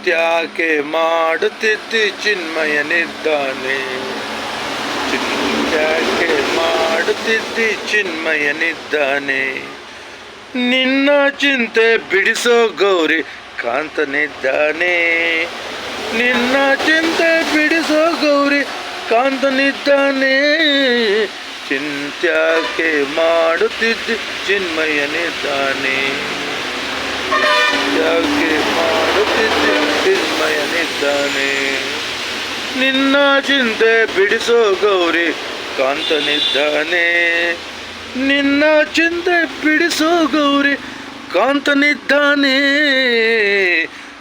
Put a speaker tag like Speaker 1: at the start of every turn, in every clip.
Speaker 1: ಚಿಂತ್ಯಾಕೆ ಮಾಡುತ್ತಿದ್ದಿ ಚಿನ್ಮಯನಿದ್ದಾನೆ. ಚಿಂತ್ಯಾಕೆ ಮಾಡುತ್ತಿದ್ದಿ ಚಿನ್ಮಯನಿದ್ದಾನೆ. ನಿನ್ನ ಚಿಂತೆ ಬಿಡಿಸೋ ಗೌರಿ ಕಾಂತನಿದ್ದಾನೆ. ನಿನ್ನ ಚಿಂತೆ ಬಿಡಿಸೋ ಗೌರಿ ಕಾಂತನಿದ್ದಾನೆ. ಚಿಂತ್ಯಾಕೆ ಮಾಡುತ್ತಿದ್ದಿ ಚಿನ್ಮಯನಿದ್ದಾನೆ. ಚಿಂತ್ಯಾಕೆ ಮಾಡುತ್ತಿದ್ದಿ ಚಿನ್ಮಯನಿದ್ದಾನೆ. ನಿನ್ನ ಚಿಂತೆ ಬಿಡಿಸೋ ಗೌರಿ ಕಾಂತನಿದ್ದಾನೆ. ನಿನ್ನ ಚಿಂತೆ ಬಿಡಿಸೋ ಗೌರಿ ಕಾಂತನಿದ್ದಾನೆ.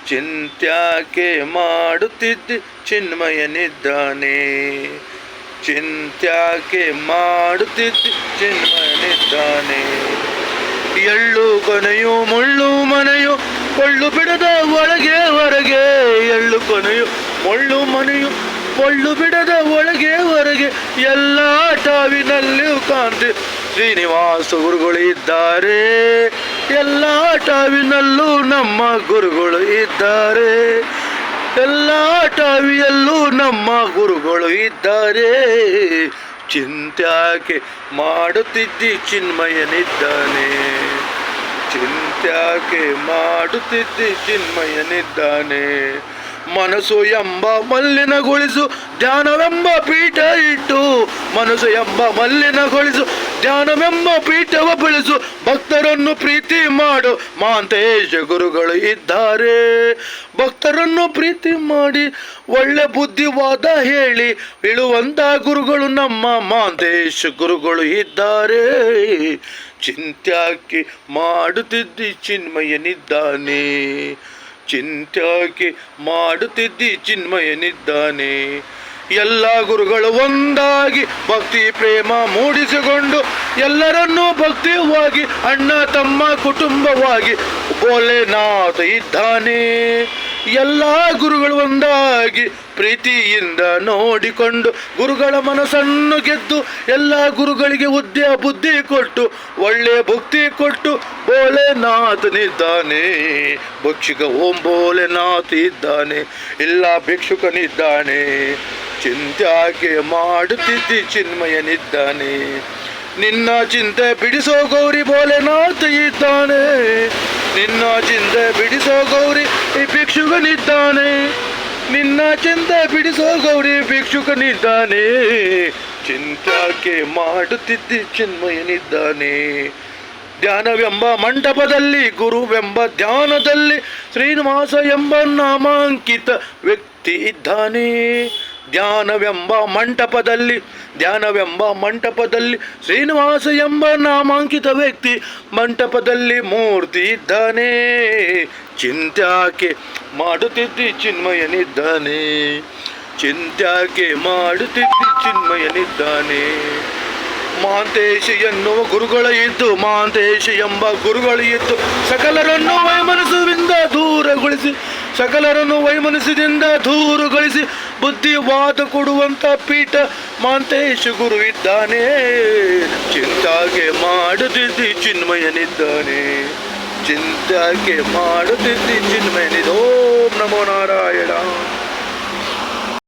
Speaker 1: ಚಿಂತ್ಯಾಕೆ ಮಾಡುತ್ತಿದ್ದಿ ಚಿನ್ಮಯನಿದ್ದಾನೆ. ಚಿಂತ್ಯಾಕೆ ಮಾಡುತ್ತಿದ್ದಿ ಚಿನ್ಮಯನಿದ್ದಾನೆ. ಎಳ್ಳು ಕೊನೆಯು ಮುಳ್ಳು ಮನೆಯು ಕೊಳ್ಳು ಬಿಡದ ಒಳಗೆ ಹೊರಗೆ. ಎಳ್ಳು ಕೊನೆಯು ಮುಳ್ಳು ಮನೆಯು ಕೊಳ್ಳು ಬಿಡದ ಒಳಗೆ ಹೊರಗೆ. ಎಲ್ಲ ಟಾವಿನಲ್ಲಿಯೂ ಕಾಂತಿ ಶ್ರೀನಿವಾಸ ಗುರುಗಳು ಇದ್ದಾರೆ. ಎಲ್ಲ ಟಾವಿನಲ್ಲೂ ನಮ್ಮ ಗುರುಗಳು ಇದ್ದಾರೆ. ಎಲ್ಲ ಟಾವಿಯಲ್ಲೂ ನಮ್ಮ ಗುರುಗಳು ಇದ್ದಾರೆ. ಚಿಂತ್ಯಾಕೆ ಮಾಡುತ್ತಿದ್ದಿ ಚಿನ್ಮಯನಿದ್ದಾನೆ. ಚಿಂತ್ಯಾಕೆ ಮಾಡುತ್ತಿದ್ದಿ ಚಿನ್ಮಯನಿದ್ದಾನೆ. ಮನಸ್ಸು ಎಂಬ ಮಲ್ಲಿನಗೊಳಿಸು ಧ್ಯಾನವೆಂಬ ಪೀಠ ಇಟ್ಟು. ಮನಸ್ಸು ಎಂಬ ಮಲ್ಲಿನಗೊಳಿಸು ಧ್ಯಾನವೆಂಬ ಪೀಠವ ಬೆಳೆಸು. ಭಕ್ತರನ್ನು ಪ್ರೀತಿ ಮಾಡು ಮಾಂತೇಶ ಗುರುಗಳು ಇದ್ದಾರೆ. ಭಕ್ತರನ್ನು ಪ್ರೀತಿ ಮಾಡಿ ಒಳ್ಳೆ ಬುದ್ಧಿವಾದ ಹೇಳಿ ಇಳುವಂತ ಗುರುಗಳು ನಮ್ಮ ಮಾಂತೇಶ ಗುರುಗಳು ಇದ್ದಾರೆ. ಚಿಂತ್ಯಾಕೆ ಮಾಡುತ್ತಿದ್ದಿ ಚಿನ್ಮಯನಿದ್ದಾನೆ. ಚಿಂತ್ಯಾಕೆ ಮಾಡುತ್ತಿದ್ದಿ ಚಿನ್ಮಯನಿದ್ದಾನೆ. ಎಲ್ಲ ಗುರುಗಳು ಒಂದಾಗಿ ಭಕ್ತಿ ಪ್ರೇಮ ಮೂಡಿಸಿಕೊಂಡು ಎಲ್ಲರನ್ನೂ ಭಕ್ತಿವಾಗಿ ಅಣ್ಣ ತಮ್ಮ ಕುಟುಂಬವಾಗಿ ಭೋಲೆನಾಥ ಇದ್ದಾನೆ. ಎಲ್ಲ ಗುರುಗಳು ಒಂದಾಗಿ ಪ್ರೀತಿಯಿಂದ ನೋಡಿಕೊಂಡು ಗುರುಗಳ ಮನಸ್ಸನ್ನು ಗೆದ್ದು ಎಲ್ಲ ಗುರುಗಳಿಗೆ ಹುದ್ದೆ ಬುದ್ಧಿ ಕೊಟ್ಟು ಒಳ್ಳೆ ಭಕ್ತಿ ಕೊಟ್ಟು ಭೋಲೆನಾಥನಿದ್ದಾನೆ. ಭಕ್ಷಿಕ ಓಂ ಭೋಲೆನಾಥ ಇದ್ದಾನೆ. ಇಲ್ಲ ಭಿಕ್ಷುಕನಿದ್ದಾನೆ. ಚಿಂತ್ಯಾಕೆ ಮಾಡುತ್ತಿದ್ದಿ ಚಿನ್ಮಯನಿದ್ದಾನೆ. ನಿನ್ನ ಚಿಂತೆ ಬಿಡಿಸೋ ಗೌರಿ ಭೋಲೆನಾಥ ಇದ್ದಾನೆ. ನಿನ್ನ ಚಿಂತೆ ಬಿಡಿಸೋ ಗೌರಿ ಭಿಕ್ಷುಕನಿದ್ದಾನೆ. ನಿನ್ನ ಚಿಂತೆ ಬಿಡಿಸೋ ಗೌರಿ ಭಿಕ್ಷುಕನಿದ್ದಾನೆ. ಚಿಂತ್ಯಾಕೆ ಮಾಡುತ್ತಿದ್ದಿ ಚಿನ್ಮಯನಿದ್ದಾನೆ. ಧ್ಯಾನವೆಂಬ ಮಂಟಪದಲ್ಲಿ ಗುರುವೆಂಬ ಧ್ಯಾನದಲ್ಲಿ ಶ್ರೀನಿವಾಸ ಎಂಬ ನಾಮಾಂಕಿತ ವ್ಯಕ್ತಿ ಇದ್ದಾನೆ. ಧ್ಯಾನವೆಂಬ ಮಂಟಪದಲ್ಲಿ ಶ್ರೀನಿವಾಸ ಎಂಬ ನಾಮಾಂಕಿತ ವ್ಯಕ್ತಿ ಮಂಟಪದಲ್ಲಿ ಮೂರ್ತಿ ಇದ್ದಾನೆ. ಚಿಂತ್ಯಾಕೆ ಮಾಡುತ್ತಿದ್ದಿ ಚಿನ್ಮಯನಿದ್ದಾನೆ. ಚಿಂತ್ಯಾಕೆ ಮಾಡುತ್ತಿದ್ದಿ ಚಿನ್ಮಯನಿದ್ದಾನೆ. ಮಾಂತೇಶ ಎನ್ನುವ ಗುರುಗಳ ಇದ್ದು ಮಾಂತೇಶ ಎಂಬ ಗುರುಗಳು ಇದ್ದು ಸಕಲರನ್ನು ವೈಮನಸ್ಸಿನಿಂದ ದೂರಗೊಳಿಸಿ ಸಕಲರನ್ನು ವೈಮನಸ್ಸಿನಿಂದ ದೂರಗೊಳಿಸಿ ಬುದ್ಧಿವಾದ ಕೊಡುವಂತ ಪೀಠ ಮಾಂತೇಶ ಗುರು ಇದ್ದಾನೆ. ಚಿಂತ್ಯಾಕೆ ಮಾಡುತ್ತಿದ್ದಿ ಚಿನ್ಮಯನಿದ್ದಾನೆ. ಚಿಂತ್ಯಾಕೆ ಮಾಡುತ್ತಿದ್ದಿ ಚಿನ್ಮಯನಿದ. ಓಂ ನಮೋ ನಾರಾಯಣ.